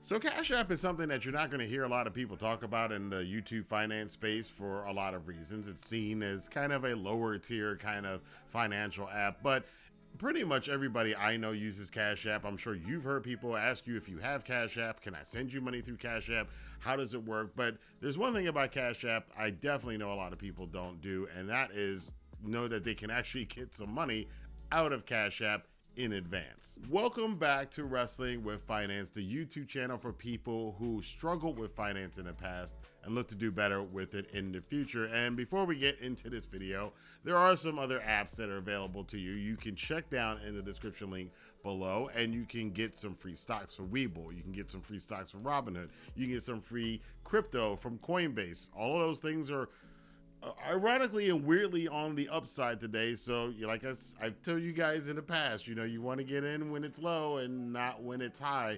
So Cash App is something that you're not going to hear a lot of people talk about in the YouTube finance space for a lot of reasons. It's seen as kind of a lower tier kind of financial app, but pretty much everybody I know uses Cash App. I'm sure you've heard people ask you if you have Cash App, can I send you money through Cash App? How does it work? But there's one thing about Cash App I definitely know a lot of people don't do, and that is know that they can actually get some money out of Cash App in advance. Welcome back to Wrestling with Finance, the YouTube channel for people who struggled with finance in the past and look to do better with it in the future. And before we get into this video, there are some other apps that are available to you. You can check down in the description link below and you can get some free stocks from Webull. You can get some free stocks from Robinhood. You can get some free crypto from Coinbase. All of those things are ironically and weirdly on the upside today. So like I've told you guys in the past, you want to get in when it's low and not when it's high.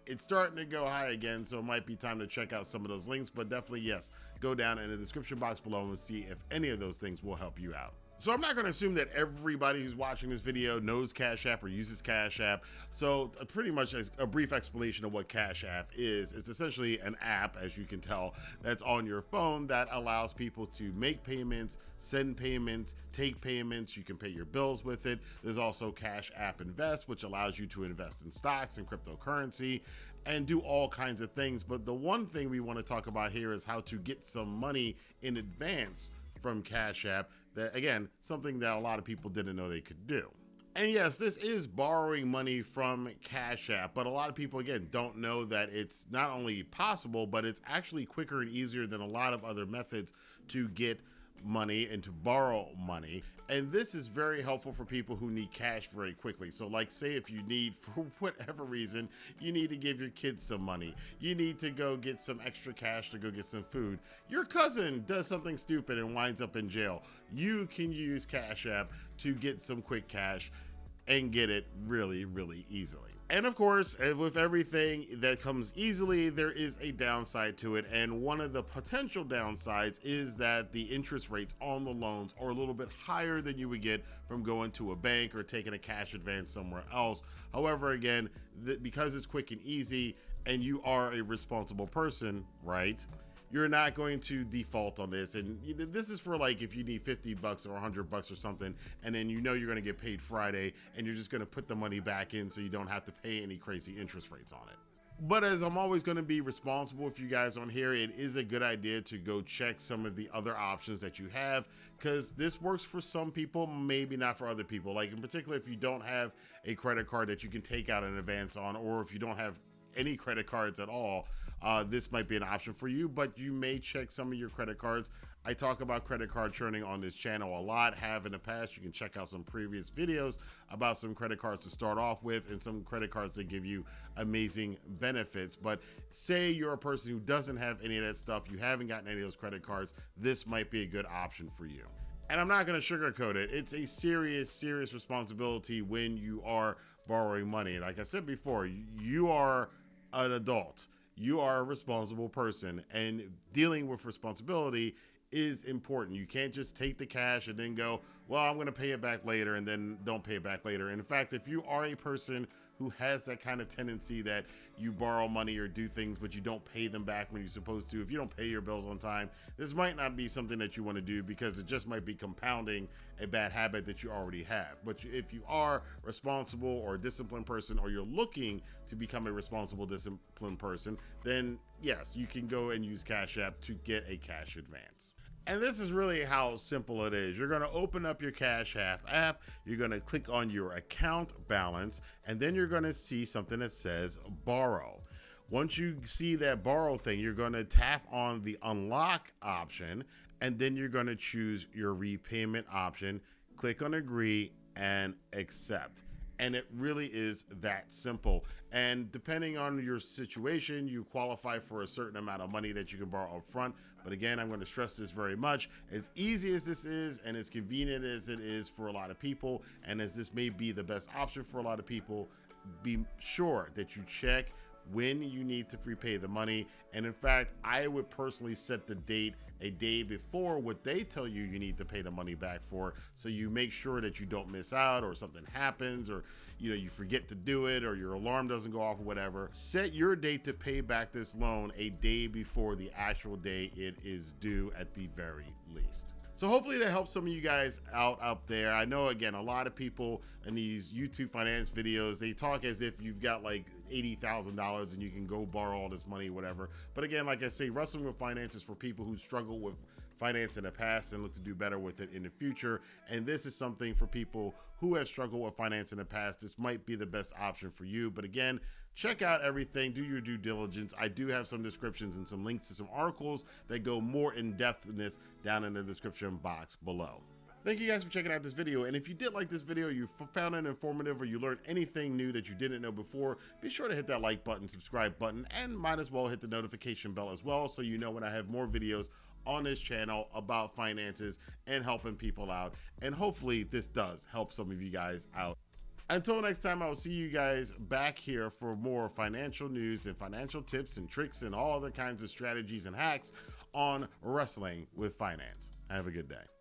It's starting to go high again, so it might be time to check out some of those links, but definitely, yes, go down in the description box below and see if any of those things will help you out. So I'm not going to assume that everybody who's watching this video knows Cash App or uses Cash App. So pretty much a brief explanation of what Cash App is. It's essentially an app, as you can tell, that's on your phone that allows people to make payments, send payments, take payments. You can pay your bills with it. There's also Cash App Invest, which allows you to invest in stocks and cryptocurrency and do all kinds of things. But the one thing we want to talk about here is how to get some money in advance from Cash App. That, again, something that a lot of people didn't know they could do. And yes, this is borrowing money from Cash App, but a lot of people, again, don't know that it's not only possible, but it's actually quicker and easier than a lot of other methods to get money and to borrow money. And this is very helpful for people who need cash very quickly. So like, say if you need, for whatever reason, you need to give your kids some money, you need to go get some extra cash to go get some food, your cousin does something stupid and winds up in jail, you can use Cash App to get some quick cash and get it really, really easily. And of course, with everything that comes easily, there is a downside to it. And one of the potential downsides is that the interest rates on the loans are a little bit higher than you would get from going to a bank or taking a cash advance somewhere else. However, again, because it's quick and easy and you are a responsible person, right? You're not going to default on this. And this is for like if you need $50 or $100 or something, and then you're going to get paid Friday and you're just going to put the money back in so you don't have to pay any crazy interest rates on it. But as I'm always going to be responsible with you guys on here, it is a good idea to go check some of the other options that you have, because this works for some people, maybe not for other people. Like in particular, if you don't have a credit card that you can take out in advance on, or if you don't have any credit cards at all, this might be an option for you, but you may check some of your credit cards. I talk about credit card churning on this channel a lot, have in the past. You can check out some previous videos about some credit cards to start off with and some credit cards that give you amazing benefits. But say you're a person who doesn't have any of that stuff, you haven't gotten any of those credit cards, this might be a good option for you. And I'm not going to sugarcoat it. It's a serious responsibility when you are borrowing money. Like I said before, you are an adult. You are a responsible person, and dealing with responsibility is important. You can't just take the cash and then go, well, I'm going to pay it back later, and then don't pay it back later. And in fact, if you are a person who has that kind of tendency that you borrow money or do things, but you don't pay them back when you're supposed to, if you don't pay your bills on time, this might not be something that you want to do, because it just might be compounding a bad habit that you already have. But if you are responsible or a disciplined person, or you're looking to become a responsible, disciplined person, then yes, you can go and use Cash App to get a cash advance. And this is really how simple it is. You're going to open up your Cash App app, you're going to click on your account balance, and then you're going to see something that says borrow. Once you see that borrow thing, you're going to tap on the unlock option, and then you're going to choose your repayment option, click on agree, and accept. And it really is that simple. And depending on your situation, you qualify for a certain amount of money that you can borrow up front. But again, I'm going to stress this very much. As easy as this is and as convenient as it is for a lot of people, and as this may be the best option for a lot of people, be sure that you check when you need to prepay the money. And in fact, I would personally set the date a day before what they tell you you need to pay the money back for, so you make sure that you don't miss out, or something happens, or you forget to do it, or your alarm doesn't go off, or whatever. Set your date to pay back this loan a day before the actual day it is due at the very least. So hopefully that helps some of you guys out there. I know, again, a lot of people in these YouTube finance videos, they talk as if you've got like $80,000 and you can go borrow all this money, whatever. But again, like I say, wrestling with finance is for people who struggle with finance in the past and look to do better with it in the future. And this is something for people who have struggled with finance in the past. This might be the best option for you. But again, check out everything, do your due diligence. I do have some descriptions and some links to some articles that go more in depth in this down in the description box below. Thank you guys for checking out this video. And if you did like this video, you found it informative, or you learned anything new that you didn't know before, be sure to hit that like button, subscribe button, and might as well hit the notification bell as well, so you know when I have more videos on this channel about finances and helping people out. And hopefully this does help some of you guys out. Until next time, I will see you guys back here for more financial news and financial tips and tricks and all other kinds of strategies and hacks on wrestling with finance. Have a good day.